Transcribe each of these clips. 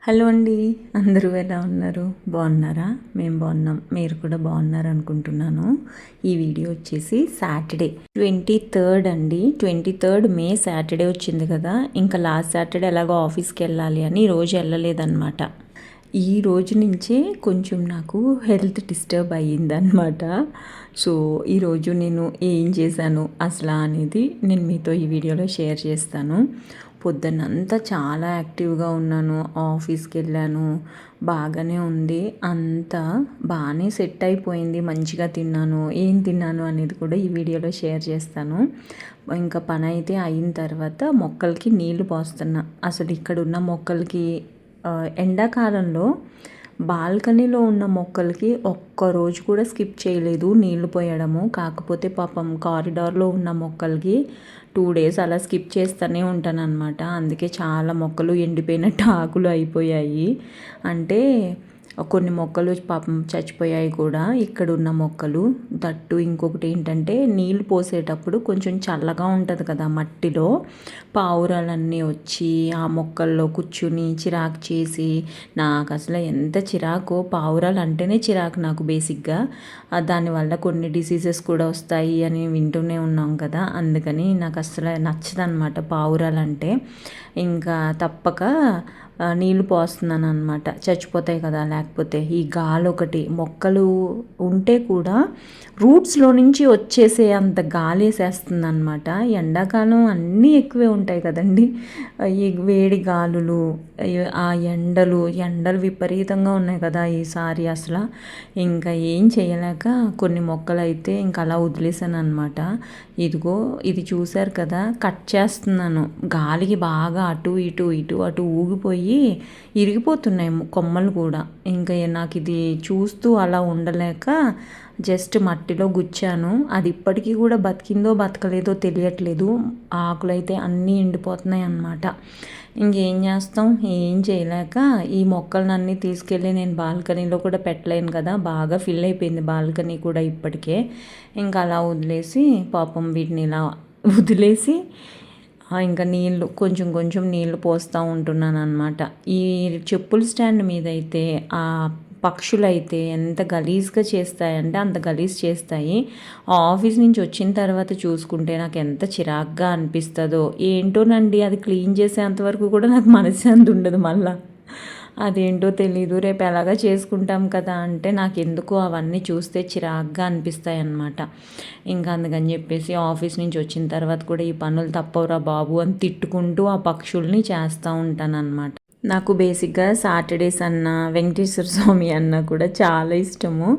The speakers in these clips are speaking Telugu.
హలో అండి, అందరూ ఎలా ఉన్నారు? బాగున్నారా? మేము బాగున్నాం, మీరు కూడా బాగున్నారు అనుకుంటున్నాను. ఈ వీడియో వచ్చేసి సాటర్డే 23rd అండి. 23rd మే సాటర్డే వచ్చింది కదా. ఇంకా లాస్ట్ సాటర్డే ఎలాగో ఆఫీస్కి వెళ్ళాలి అని ఈరోజు వెళ్ళలేదన్నమాట. ఈ రోజు నుంచే కొంచెం నాకు హెల్త్ డిస్టర్బ్ అయ్యిందనమాట. సో ఈరోజు నేను ఏం చేశాను అసలు అనేది నేను మీతో ఈ వీడియోలో షేర్ చేస్తాను. పొద్దున్నంతా చాలా యాక్టివ్గా ఉన్నాను, ఆఫీస్కి వెళ్ళాను, బాగానే ఉంది, అంతా బాగానే సెట్ అయిపోయింది, మంచిగా తిన్నాను. ఏం తిన్నాను అనేది కూడా ఈ వీడియోలో షేర్ చేస్తాను. ఇంకా పని అయితే అయిన తర్వాత మొక్కలకి నీళ్లు పోస్తున్నా. అసలు ఇక్కడ ఉన్న మొక్కలకి ఎండాకాలంలో బాల్కనీలో ఉన్న మొక్కలకి ఒక్కరోజు కూడా స్కిప్ చేయలేదు నీళ్లు పోయడము. కాకపోతే పాపం కారిడార్లో ఉన్న మొక్కలకి 2 days అలా స్కిప్ చేస్తూనే ఉంటాను అనమాట. అందుకే చాలా మొక్కలు ఎండిపోయినట్టు ఆకులు అయిపోయాయి. అంటే కొన్ని మొక్కలు పాపం చచ్చిపోయాయి కూడా, ఇక్కడ ఉన్న మొక్కలు. దట్టు ఇంకొకటి ఏంటంటే నీళ్ళు పోసేటప్పుడు కొంచెం చల్లగా ఉంటుంది కదా మట్టిలో, పావురాలన్నీ వచ్చి ఆ మొక్కల్లో కూర్చుని చిరాకు చేసి, నాకు అసలు ఎంత చిరాకో, పావురాలు అంటేనే చిరాకు నాకు బేసిక్గా. దానివల్ల కొన్ని డిసీజెస్ కూడా వస్తాయి అని వింటూనే ఉన్నాం కదా, అందుకని నాకు అసలు నచ్చదనమాట పావురాలు అంటే. ఇంకా తప్పక నీళ్ళు పోస్తున్నాను అనమాట, చచ్చిపోతాయి కదా లేకపోతే. ఈ గాలి ఒకటి, మొక్కలు ఉంటే కూడా రూట్స్లో నుంచి వచ్చేసే అంత గాలి వేసేస్తుంది అనమాట. ఎండాకాలం అన్నీ ఎక్కువే ఉంటాయి కదండి, ఈ వేడి గాలులు, ఆ ఎండలు విపరీతంగా ఉన్నాయి కదా ఈసారి అసలు. ఇంకా ఏం చేయలేక కొన్ని మొక్కలు అయితే ఇంకా అలా వదిలేసాను అనమాట. ఇదిగో ఇది చూశారు కదా, కట్ చేస్తున్నాను. గాలికి బాగా అటు ఇటు అటు ఊగిపోయి ఇరిగిపోతున్నాయి కొమ్మలు కూడా. ఇంకా నాకు ఇది చూస్తూ అలా ఉండలేక జస్ట్ మట్టిలో గుచ్చాను. అది ఇప్పటికీ కూడా బతికిందో బతకలేదో తెలియట్లేదు. ఆకులైతే అన్నీ ఎండిపోతున్నాయి అన్నమాట. ఇంకేం చేస్తాం, ఏం చేయలేక ఈ మొక్కలన్నీ తీసుకెళ్ళి నేను బాల్కనీలో కూడా పెట్టలేను కదా, బాగా ఫిల్ అయిపోయింది బాల్కనీ కూడా ఇప్పటికే. ఇంకా అలా వదిలేసి పాపం వీటిని ఇలా వదిలేసి ఇంకా నీళ్ళు కొంచెం నీళ్ళు పోస్తూ ఉంటున్నాను అనమాట. ఈ చెప్పుల స్టాండ్ మీద అయితే ఆ పక్షులు అయితే ఎంత గలీజ్గా చేస్తాయంటే అంత గలీజ్ చేస్తాయి. ఆఫీస్ నుంచి వచ్చిన తర్వాత చూసుకుంటే నాకు ఎంత చిరాగ్గా అనిపిస్తుందో ఏంటోనండి. అది క్లీన్ చేసేంతవరకు కూడా నాకు మనశ్శాంతి ఉండదు మళ్ళీ. అదేంటో తెలీదు. రేపు ఎలాగా చేసుకుంటాం కదా అంటే నాకు ఎందుకో అవన్నీ చూస్తే చిరాగ్గా అనిపిస్తాయి అన్నమాట. ఇంకా అందుకని చెప్పేసి ఆఫీస్ నుంచి వచ్చిన తర్వాత కూడా ఈ పనులు తప్పవురా బాబు అని తిట్టుకుంటూ ఆ పక్షుల్ని చేస్తూ ఉంటాను అనమాట. నాకు బేసిక్గా సాటర్డేస్ అన్న వెంకటేశ్వర స్వామి అన్న కూడా చాలా ఇష్టము.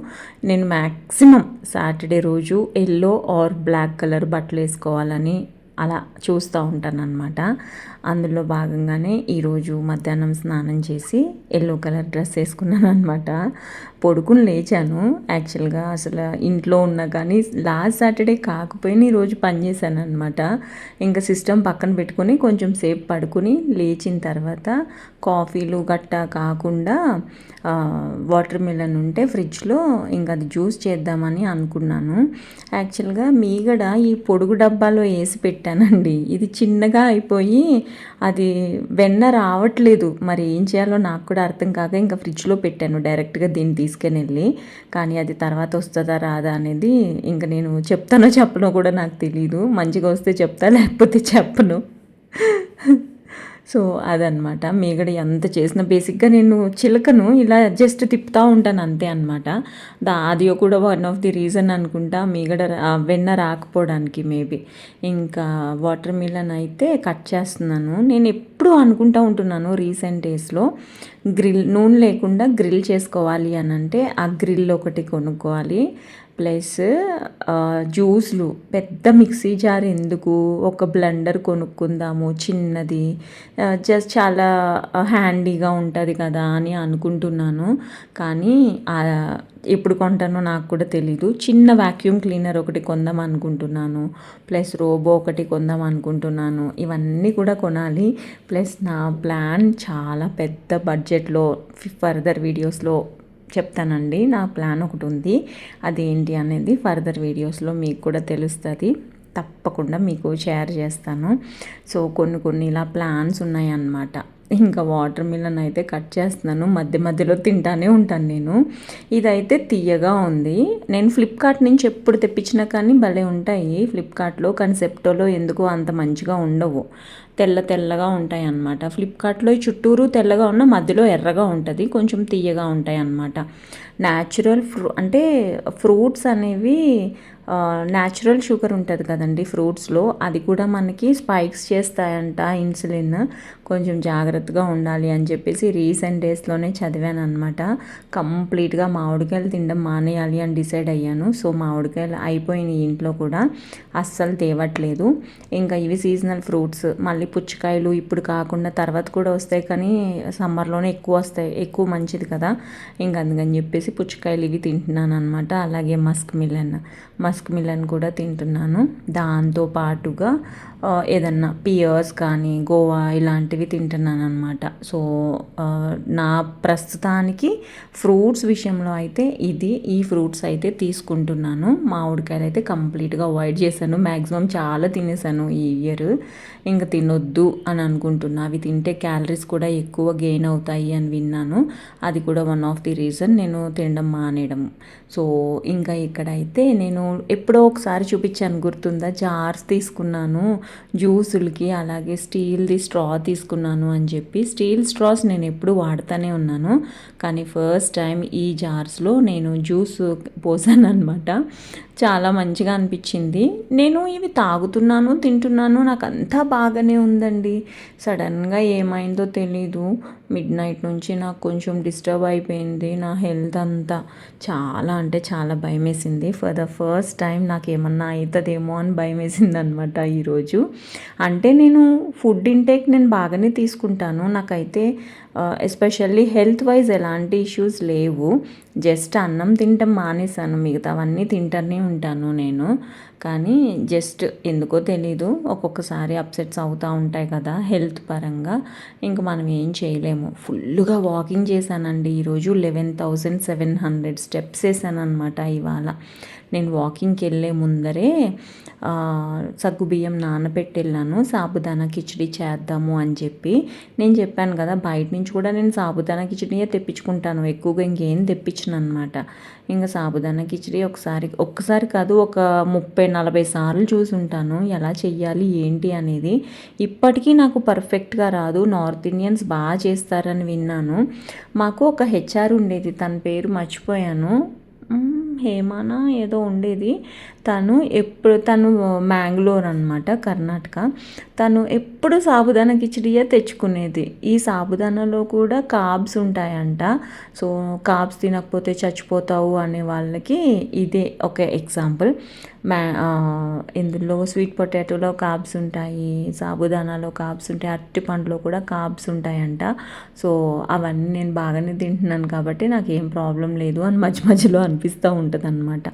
నేను మ్యాక్సిమం సాటర్డే రోజు ఎల్లో ఆర్ బ్లాక్ కలర్ బట్టలు వేసుకోవాలని అలా చూస్తూ ఉంటాను అనమాట. అందులో భాగంగానే ఈరోజు మధ్యాహ్నం స్నానం చేసి ఎల్లో కలర్ డ్రెస్ వేసుకున్నాను అనమాట. పడుకుని లేచాను. యాక్చువల్గా అసలు ఇంట్లో ఉన్నా కానీ లాస్ట్ సాటర్డే కాకపోయినా ఈరోజు పని చేశాను అనమాట. ఇంకా సిస్టమ్ పక్కన పెట్టుకొని కొంచెం సేపు పడుకుని లేచిన తర్వాత కాఫీలు గట్టా కాకుండా వాటర్ మిలన్ ఉంటే ఫ్రిడ్జ్లో ఇంకా అది జ్యూస్ చేద్దామని అనుకున్నాను. యాక్చువల్గా మీగడ ఈ పొడుగు డబ్బాలో వేసి పెట్టానండి. ఇది చిన్నగా అయిపోయి అది వెన్న రావట్లేదు. మరి ఏం చేయాలో నాకు కూడా అర్థం కాక ఇంకా ఫ్రిడ్జ్లో పెట్టాను డైరెక్ట్గా దీన్ని తీసుకుని వెళ్ళి. కానీ అది తర్వాత వస్తుందా రాదా అనేది ఇంకా నేను చెప్తానో చెప్పనో కూడా నాకు తెలీదు. మంచిగా వస్తే చెప్తా, లేకపోతే చెప్పను. సో అదనమాట. మీగడ ఎంత చేసిన బేసిక్గా నేను చిలకను ఇలా జస్ట్ తిప్పుతూ ఉంటాను అంతే అనమాట. అది కూడా వన్ ఆఫ్ ది రీజన్ అనుకుంటా మీగడ వెన్న రాకపోవడానికి మేబీ. ఇంకా వాటర్ మిలన్ అయితే కట్ చేస్తున్నాను. నేను ఎప్పుడూ అనుకుంటూ ఉంటున్నాను రీసెంట్ డేస్లో నూనె లేకుండా గ్రిల్ చేసుకోవాలి అని అంటే ఆ గ్రిల్ ఒకటి కొనుక్కోవాలి. ప్లస్ జ్యూస్లు పెద్ద మిక్సీ జార్ ఎందుకు, ఒక బ్లెండర్ కొనుక్కుందాము చిన్నది, జస్ట్ చాలా హ్యాండీగా ఉంటుంది కదా అని అనుకుంటున్నాను. కానీ ఎప్పుడు కొంటానో నాకు కూడా తెలీదు. చిన్న వ్యాక్యూమ్ క్లీనర్ ఒకటి కొందాం అనుకుంటున్నాను. ప్లస్ రోబో ఒకటి కొందాం అనుకుంటున్నాను. ఇవన్నీ కూడా కొనాలి. ప్లస్ నా ప్లాన్ చాలా పెద్ద బడ్జెట్లో ఫర్దర్ వీడియోస్లో చెప్తానండి. నా ప్లాన్ ఒకటి ఉంది, అదేంటి అనేది ఫర్దర్ వీడియోస్లో మీకు కూడా తెలుస్తుంది. తప్పకుండా మీకు షేర్ చేస్తాను. సో కొన్ని ఇలా ప్లాన్స్ ఉన్నాయన్నమాట. ఇంకా వాటర్ మిలన్ అయితే కట్ చేస్తున్నాను, మధ్య మధ్యలో తింటానే ఉంటాను నేను. ఇదైతే తీయగా ఉంది. నేను ఫ్లిప్కార్ట్ నుంచి ఎప్పుడు తెప్పించినా కానీ భలే ఉంటాయి ఫ్లిప్కార్ట్లో, కానీ సెప్టోలో ఎందుకో అంత మంచిగా ఉండవు, తెల్లగా ఉంటాయి అన్నమాట. ఫ్లిప్కార్ట్లో చుట్టూరు తెల్లగా ఉన్న మధ్యలో ఎర్రగా ఉంటుంది, కొంచెం తీయగా ఉంటాయి అన్నమాట. న్యాచురల్ అంటే ఫ్రూట్స్ అనేవి న్యాచురల్ షుగర్ ఉంటుంది కదండి ఫ్రూట్స్లో, అది కూడా మనకి స్పైక్స్ చేస్తాయంట ఇన్సులిన్, కొంచెం జాగ్రత్తగా ఉండాలి అని చెప్పేసి రీసెంట్ డేస్లోనే చదివాను అనమాట. కంప్లీట్గా మామిడికాయలు తినడం మానేయాలి అని డిసైడ్ అయ్యాను. సో మామిడికాయలు అయిపోయినాయి ఇంట్లో కూడా, అస్సలు తేవట్లేదు. ఇంకా ఇవి సీజనల్ ఫ్రూట్స్, మళ్ళీ పుచ్చకాయలు ఇప్పుడు కాకుండా తర్వాత కూడా వస్తాయి, కానీ సమ్మర్లోనే ఎక్కువ వస్తాయి, ఎక్కువ మంచిది కదా, ఇంకా అందుకని చెప్పేసి పుచ్చకాయలు ఇవి తింటున్నాను అనమాట. అలాగే మస్క్ మిలన్ కూడా తింటున్నాను. దాంతో పాటుగా ఏదన్నా పియర్స్ కానీ గోవా ఇలాంటివి తింటున్నాను అనమాట. సో నా ప్రస్తుతానికి ఫ్రూట్స్ విషయంలో అయితే ఈ ఫ్రూట్స్ అయితే తీసుకుంటున్నాను. మామిడికాయలు అయితే కంప్లీట్గా అవాయిడ్ చేశాను, మ్యాక్సిమం చాలా తినేసాను ఈ ఇయర్, ఇంకా తినొద్దు అని అనుకుంటున్నా. అవి తింటే క్యాలరీస్ కూడా ఎక్కువ గెయిన్ అవుతాయి అని విన్నాను, అది కూడా వన్ ఆఫ్ ది రీజన్ నేను తినడం మానేయడం. సో ఇంకా ఇక్కడైతే నేను ఎప్పుడో ఒకసారి చూపించాను, గుర్తుందా, జార్స్ తీసుకున్నాను జ్యూసులకి, అలాగే స్టీల్ది స్ట్రా తీసుకున్నాను అని చెప్పి. స్టీల్ స్ట్రాస్ నేను ఎప్పుడు వాడుతూనే ఉన్నాను, కానీ ఫస్ట్ టైం ఈ జార్స్లో నేను జ్యూస్ పోసాను అనమాట. చాలా మంచిగా అనిపించింది. నేను ఇవి తాగుతున్నాను, తింటున్నాను, నాకు అంతా బాగానే ఉందండి. సడన్గా ఏమైందో తెలీదు, మిడ్ నైట్ నుంచి నాకు కొంచెం డిస్టర్బ్ అయిపోయింది నా హెల్త్ అంతా. చాలా అంటే చాలా భయం వేసింది. ఫర్ ద ఫస్ట్ టైం నాకు ఏమన్నా అవుతుందేమో అని భయం వేసింది అనమాట ఈరోజు. అంటే నేను ఫుడ్ ఇంటేక్ నేను బాగానే తీసుకుంటాను, నాకైతే ఎస్పెషల్లీ హెల్త్ వైజ్ ఎలాంటి ఇష్యూస్ లేవు. జస్ట్ అన్నం తింటాం మానేసాను, మిగతావన్నీ తింటూనే ఉంటాను నేను. కానీ జస్ట్ ఎందుకో తెలీదు, ఒక్కొక్కసారి అప్సెట్స్ అవుతూ ఉంటాయి కదా హెల్త్ పరంగా, ఇంకా మనం ఏం చేయలేము. ఫుల్గా వాకింగ్ చేశానండి ఈరోజు, 11,700 స్టెప్స్ వేసాను అనమాట ఇవాళ. నేను వాకింగ్కి వెళ్ళే ముందరే సగ్గుబియ్యం నానబెట్టి వెళ్ళాను, సాబుదానా కిచిడి చేద్దాము అని చెప్పి. నేను చెప్పాను కదా బయట నుంచి కూడా నేను సాబుదానా కిచిడియే తెప్పించుకుంటాను, ఎక్కువగా ఇంకేం తెప్పించను అనమాట. ఇంకా సాబుదానా కిచిడి ఒక్కసారి కాదు, ఒక 30-40 సార్లు చూసి ఉంటాను ఎలా చెయ్యాలి ఏంటి అనేది. ఇప్పటికీ నాకు పర్ఫెక్ట్గా రాదు, నార్త్ ఇండియన్స్ బాగా చేస్తారని విన్నాను. మాకు ఒక హెచ్ఆర్ ఉండేది, తన పేరు మర్చిపోయాను, హేమానా ఏదో ఉండేది. తను మ్యాంగ్లూర్ అనమాట, కర్ణాటక. తను ఎప్పుడు సాబుదానా కిచిడియే తెచ్చుకునేది. ఈ సాబుదానాలో కూడా కార్బ్స్ ఉంటాయంట, సో కార్బ్స్ తినకపోతే చచ్చిపోతావు అనే వాళ్ళకి ఇదే ఒక ఎగ్జాంపుల్. ఇందులో స్వీట్ పొటాటోలో కార్బ్స్ ఉంటాయి, సాబుదానాలో కార్బ్స్ ఉంటాయి, అరటి పండులో కూడా కార్బ్స్ ఉంటాయంట. సో అవన్నీ నేను బాగానే తింటున్నాను కాబట్టి నాకు ఏం ప్రాబ్లం లేదు అని మధ్యలో అనిపిస్తూ ఉంటుంది అనమాట.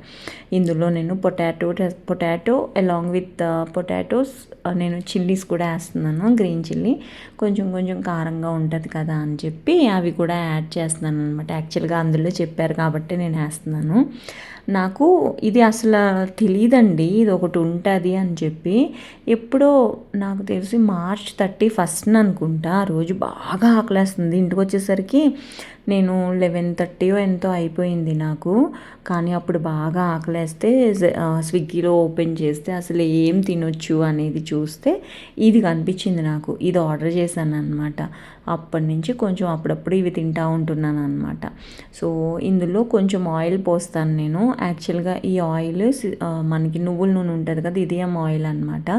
ఇందులో నేను పొటాటో అలాంగ్ విత్ పొటాటోస్ నేను చిల్లీస్ కూడా వేస్తున్నాను, గ్రీన్ చిల్లీ, కొంచెం కారంగా ఉంటుంది కదా అని చెప్పి అవి కూడా యాడ్ చేస్తున్నాను అనమాట. యాక్చువల్గా అందులో చెప్పారు కాబట్టి నేను వేస్తున్నాను. నాకు ఇది అసలు తెలియదండి, ఇది ఒకటి ఉంటుంది అని చెప్పి. ఎప్పుడో నాకు తెలిసి March 31 అనుకుంటా, ఆ రోజు బాగా ఆకలేస్తుంది. ఇంటికి వచ్చేసరికి నేను 11:30 ఎంతో అయిపోయింది నాకు. కానీ అప్పుడు బాగా ఆకలేస్తే స్విగ్గీలో ఓపెన్ చేస్తే అసలు ఏం తినొచ్చు అనేది చూస్తే ఇది కనిపించింది నాకు, ఇది ఆర్డర్ చేశాను అనమాట. అప్పటి నుంచి కొంచెం అప్పుడప్పుడు ఇవి తింటూ ఉంటున్నాను అనమాట. సో ఇందులో కొంచెం ఆయిల్ పోస్తాను నేను. యాక్చువల్గా ఈ ఆయిల్ మనకి నువ్వుల నూనె ఉంటుంది కదా, ఇదేం ఆయిల్ అనమాట,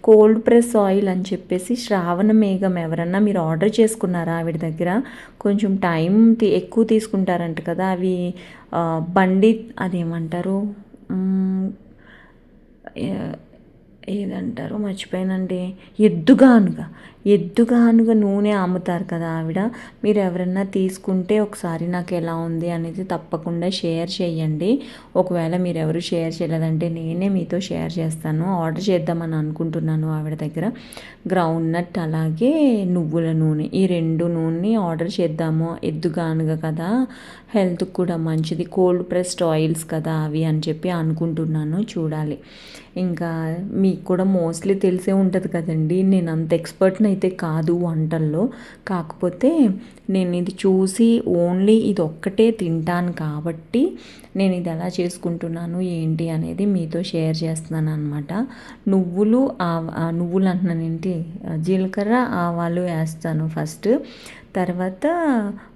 కోల్డ్ ప్రెస్ ఆయిల్ అని చెప్పేసి. శ్రావణ మేఘం ఎవరన్నా మీరు ఆర్డర్ చేసుకున్నారా ఆవిడ దగ్గర? కొంచెం టైం ఎక్కువ తీసుకుంటారంట కదా అవి, బండి అదేమంటారు, ఏదంటారో మర్చిపోయానండి, ఎద్దుగానుగా నూనె అమ్ముతారు కదా ఆవిడ. మీరు ఎవరన్నా తీసుకుంటే ఒకసారి నాకు ఎలా ఉంది అనేది తప్పకుండా షేర్ చేయండి. ఒకవేళ మీరు ఎవరు షేర్ చేయలేదంటే నేనే మీతో షేర్ చేస్తాను. ఆర్డర్ చేద్దామని అనుకుంటున్నాను ఆవిడ దగ్గర. గ్రౌండ్ నట్ అలాగే నువ్వుల నూనె, ఈ 2 నూనెని ఆర్డర్ చేద్దాము. ఎద్దుగానుగా కదా, హెల్త్కి కూడా మంచిది, కోల్డ్ ప్రెస్డ్ ఆయిల్స్ కదా అవి అని చెప్పి అనుకుంటున్నాను, చూడాలి. ఇంకా మీకు కూడా మోస్ట్లీ తెలిసే ఉంటుంది కదండి, నేను అంత ఎక్స్పర్ట్ని అయితే కాదు వంటల్లో. కాకపోతే నేను ఇది చూసి ఓన్లీ ఇది ఒక్కటే తింటాను కాబట్టి నేను ఇది ఎలా చేసుకుంటున్నాను ఏంటి అనేది మీతో షేర్ చేస్తున్నాను అనమాట. నువ్వులు నువ్వులు అంటున్నాను ఏంటి, జీలకర్ర ఆవాలు వేస్తాను ఫస్ట్. తర్వాత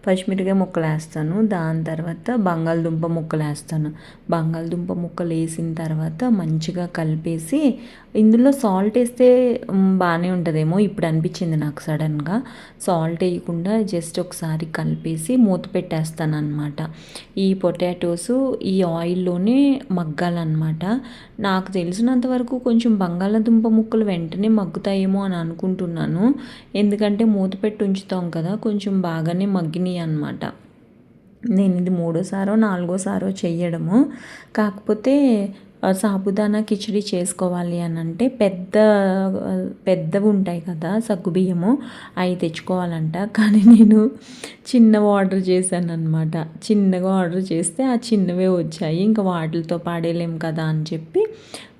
పచ్చిమిరపకాయ ముక్కలు వేస్తాను. దాని తర్వాత బంగాళదుంప ముక్కలు వేస్తాను. బంగాళదుంప ముక్కలు వేసిన తర్వాత మంచిగా కలిపేసి, ఇందులో సాల్ట్ వేస్తే బాగానే ఉంటుందేమో ఇప్పుడు అనిపించింది నాకు సడన్గా. సాల్ట్ వేయకుండా జస్ట్ ఒకసారి కలిపేసి మూత పెట్టేస్తాను అనమాట. ఈ పొటాటోస్ ఈ ఆయిల్లోనే మగ్గాలన్నమాట. నాకు తెలిసినంత వరకు కొంచెం బంగాళదుంప ముక్కలు వెంటనే మగ్గుతాయేమో అని అనుకుంటున్నాను. ఎందుకంటే మూత పెట్టి ఉంచుతాం కదా, కొంచెం బాగానే మగ్గినాయి అన్నమాట. నేను ఇది 3సారో 4సారో చెయ్యడము. కాకపోతే సాబుదానా కిచిడి చేసుకోవాలి అని అంటే పెద్దవి ఉంటాయి కదా సగ్గుబియ్యము, అవి తెచ్చుకోవాలంట. కానీ నేను చిన్నవి ఆర్డర్ చేశాను అనమాట. చిన్నగా ఆర్డర్ చేస్తే ఆ చిన్నవే వచ్చాయి. ఇంకా వాటితో పాడేలేం కదా అని చెప్పి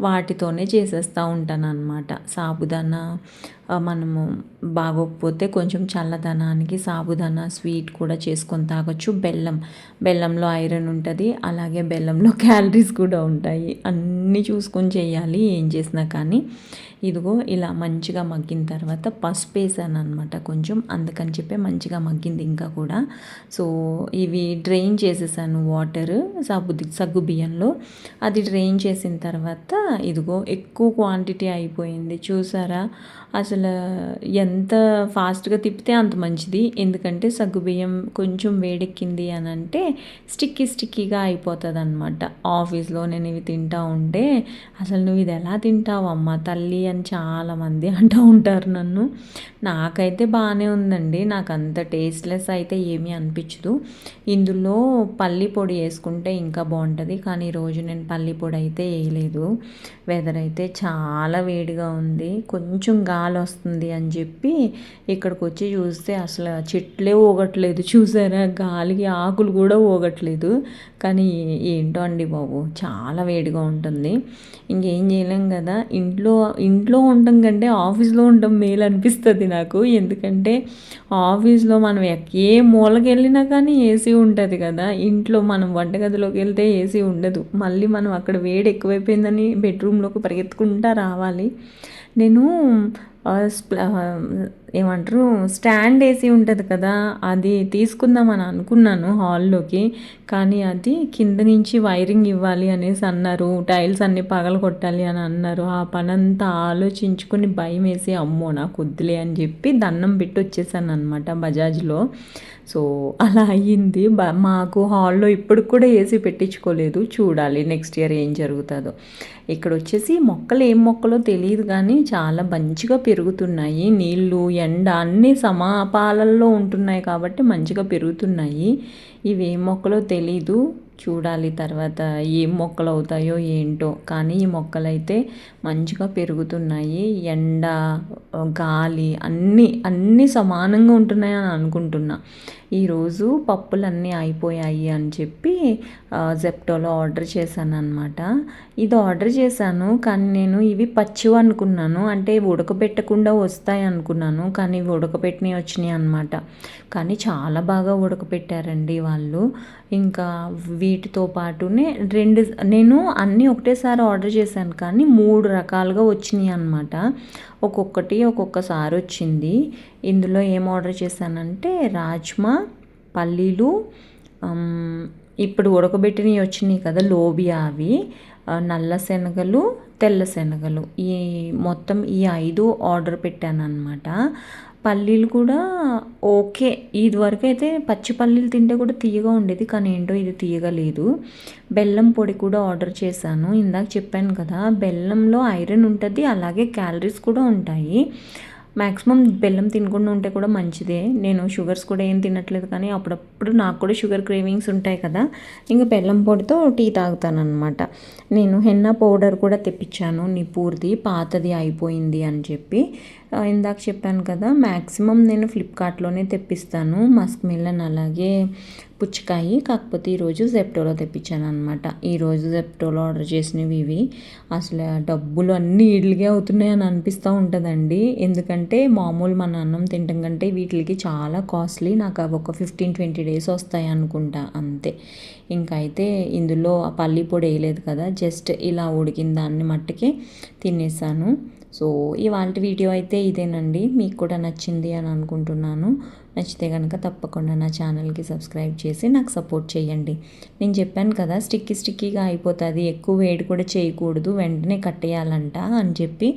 వాటితోనే చేసేస్తూ ఉంటాను అనమాట. సాబుదానా మనము బాగోకపోతే కొంచెం చల్లదనానికి సాబుదానా స్వీట్ కూడా చేసుకొని తాగొచ్చు. బెల్లంలో ఐరన్ ఉంటుంది, అలాగే బెల్లంలో క్యాలరీస్ కూడా ఉంటాయి. అన్నీ చూసుకొని చేయాలి ఏం చేసినా కానీ. ఇదిగో ఇలా మంచిగా మగ్గిన తర్వాత పసుపు వేసాను అనమాట కొంచెం, అందుకని చెప్పి మంచిగా మగ్గింది ఇంకా కూడా. సో ఇవి డ్రైన్ చేసేసాను వాటర్ సగ్గు బియ్యంలో. అది డ్రైన్ చేసిన తర్వాత ఇదిగో ఎక్కువ క్వాంటిటీ అయిపోయింది చూసారా. అసలు ఎంత ఫాస్ట్గా తిప్పితే అంత మంచిది. ఎందుకంటే సగ్గుబియ్యం కొంచెం వేడెక్కింది అని అంటే స్టిక్కీగా అయిపోతుంది అనమాట. ఆఫీస్లో నేను ఇవి తింటూ ఉంటే అసలు నువ్వు ఇది ఎలా తింటావమ్మా తల్లి అని చాలామంది అంటూ ఉంటారు నన్ను. నాకైతే బాగానే ఉందండి, నాకు అంత టేస్ట్లెస్ అయితే ఏమీ అనిపించదు. ఇందులో పల్లి పొడి వేసుకుంటే ఇంకా బాగుంటుంది, కానీ ఈరోజు నేను పల్లి పొడి అయితే వేయలేదు. వెదర్ అయితే చాలా వేడిగా ఉంది, కొంచెం గాలి వస్తుంది అని చెప్పి ఇక్కడికి వచ్చి చూస్తే అసలు చెట్లే ఊగట్లేదు చూసారా, గాలికి ఆకులు కూడా ఊగట్లేదు. కానీ ఏంటో అండి బాబు చాలా వేడిగా ఉంటుంది. ఇంకేం చేయలేం కదా, ఇంట్లో ఉండటం కంటే ఆఫీస్లో ఉండటం మేలు అనిపిస్తుంది నాకు. ఎందుకంటే ఆఫీస్లో మనం ఏ మూలకి వెళ్ళినా కానీ ఏసీ ఉంటుంది కదా, ఇంట్లో మనం వంటగదిలోకి వెళ్తే ఏసీ ఉండదు. మళ్ళీ మనం అక్కడ వేడి ఎక్కువైపోయిందని బెడ్రూమ్లోకి పరిగెత్తుకుంటా రావాలి. నేను ఏమంటారు స్టాండ్ ఏసీ ఉంటుంది కదా, అది తీసుకుందామని అనుకున్నాను హాల్లోకి. కానీ అది కింద నుంచి వైరింగ్ ఇవ్వాలి అనేసి అన్నారు, టైల్స్ అన్నీ పగలగొట్టాలి అని అన్నారు. ఆ పనంతా ఆలోచించుకొని భయం వేసి అమ్మో నాకు వద్దులే అని చెప్పి దండం పెట్టి వచ్చేసాను అనమాట బజాజ్లో. సో అలా అయ్యింది. మాకు హాల్లో ఇప్పుడు కూడా ఏసీ పెట్టించుకోలేదు, చూడాలి నెక్స్ట్ ఇయర్ ఏం జరుగుతుందో. ఇక్కడ వచ్చేసి మొక్కలు ఏం మొక్కలో తెలియదు కానీ చాలా మంచిగా పెరుగుతున్నాయి. నీళ్ళు ఎండ అన్నీ సమాపాలల్లో ఉంటున్నాయి కాబట్టి మంచిగా పెరుగుతున్నాయి. ఇవి ఏం మొక్కలో తెలీదు, చూడాలి తర్వాత ఏం మొక్కలు అవుతాయో ఏంటో. కానీ ఈ మొక్కలైతే మంచిగా పెరుగుతున్నాయి. ఎండ గాలి అన్నీ సమానంగా ఉంటున్నాయి అని అనుకుంటున్నా. ఈరోజు పప్పులన్నీ అయిపోయాయి అని చెప్పి జెప్టోలో ఆర్డర్ చేశాను అనమాట. ఇది ఆర్డర్ చేశాను కానీ నేను ఇవి పచ్చివి అనుకున్నాను, అంటే ఉడకబెట్టకుండా వస్తాయి అనుకున్నాను. కానీ ఇవి ఉడకబెట్టినవి వచ్చినాయి అనమాట. కానీ చాలా బాగా ఉడకబెట్టారండి వాళ్ళు. ఇంకా వీటితో పాటునే నేను అన్నీ ఒకటేసారి ఆర్డర్ చేశాను కానీ 3 రకాలుగా వచ్చినాయి అనమాట. ఒక్కొక్కసారి వచ్చింది. ఇందులో ఏం ఆర్డర్ చేశానంటే రాజ్మా, పల్లీలు, ఇప్పుడు ఉడకబెట్టినవి వచ్చినాయి కదా లోబియా, అవి నల్ల శనగలు, తెల్ల శనగలు, ఈ మొత్తం ఈ 5 ఆర్డర్ పెట్టాను అనమాట. పల్లీలు కూడా ఓకే, ఇదివరకు అయితే పచ్చి పల్లీలు తింటే కూడా తీయగా ఉండేది, కానీ ఏంటో ఇది తీయగా లేదు. బెల్లం పొడి కూడా ఆర్డర్ చేశాను. ఇందాక చెప్పాను కదా బెల్లంలో ఐరన్ ఉంటుంది, అలాగే క్యాలరీస్ కూడా ఉంటాయి. మ్యాక్సిమం బెల్లం తినకుండా ఉంటే కూడా మంచిదే. నేను షుగర్స్ కూడా ఏం తినట్లేదు, కానీ అప్పుడప్పుడు నాకు కూడా షుగర్ క్రేవింగ్స్ ఉంటాయి కదా, ఇంకా బెల్లం పొడితో టీ తాగుతాను అనమాట. నేను హెన్నా పౌడర్ కూడా తెప్పించాను, నిపూర్ది పాతది అయిపోయింది అని చెప్పి. ఇందాక చెప్పాను కదా, మ్యాక్సిమం నేను ఫ్లిప్కార్ట్లోనే తెప్పిస్తాను మస్క్ మిలన్ అలాగే పుచ్చకాయ. కాకపోతే ఈరోజు జెప్టోలో తెప్పించాను అనమాట. ఈరోజు జెప్టోలో ఆర్డర్ చేసినవి ఇవి. అసలు డబ్బులు అన్నీ ఈడ్లకే అవుతున్నాయి అని అనిపిస్తూ ఉంటుందండి. ఎందుకంటే మామూలు మన అన్నం తినడం కంటే వీటికి చాలా కాస్ట్లీ. నాకు అవి ఒక 15-20 డేస్ వస్తాయి అనుకుంటా అంతే. ఇంకైతే ఇందులో పల్లి పొడి వేయలేదు కదా, జస్ట్ ఇలా ఉడికిన దాన్ని మట్టుకే తినేసాను. సో ఇవాళ వీడియో అయితే ఇదేనండి. మీకు కూడా నచ్చింది అని అనుకుంటున్నాను. నచ్చితే కనుక తప్పకుండా నా ఛానల్కి సబ్స్క్రైబ్ చేసి నాకు సపోర్ట్ చేయండి. నేను చెప్పాను కదా, స్టిక్కీగా అయిపోతుంది, ఎక్కువ వేడి కూడా చేయకూడదు, వెంటనే కట్టేయాలంట అని చెప్పి.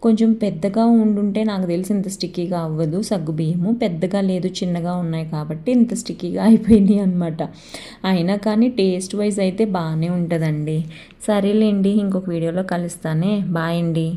కొంచెం పెద్దగా ఉండుంటే నాకు తెలిసి ఇంత స్టిక్కీగా అవ్వదు. సగ్గుబియ్యము పెద్దగా లేదు, చిన్నగా ఉన్నాయి కాబట్టి ఇంత స్టిక్కీగా అయిపోయినాయి అనమాట. అయినా కానీ టేస్ట్ వైజ్ అయితే బాగానే ఉంటుందండి. సరేలేండి, ఇంకొక వీడియోలో కలుస్తానే. బాయ్ అండి.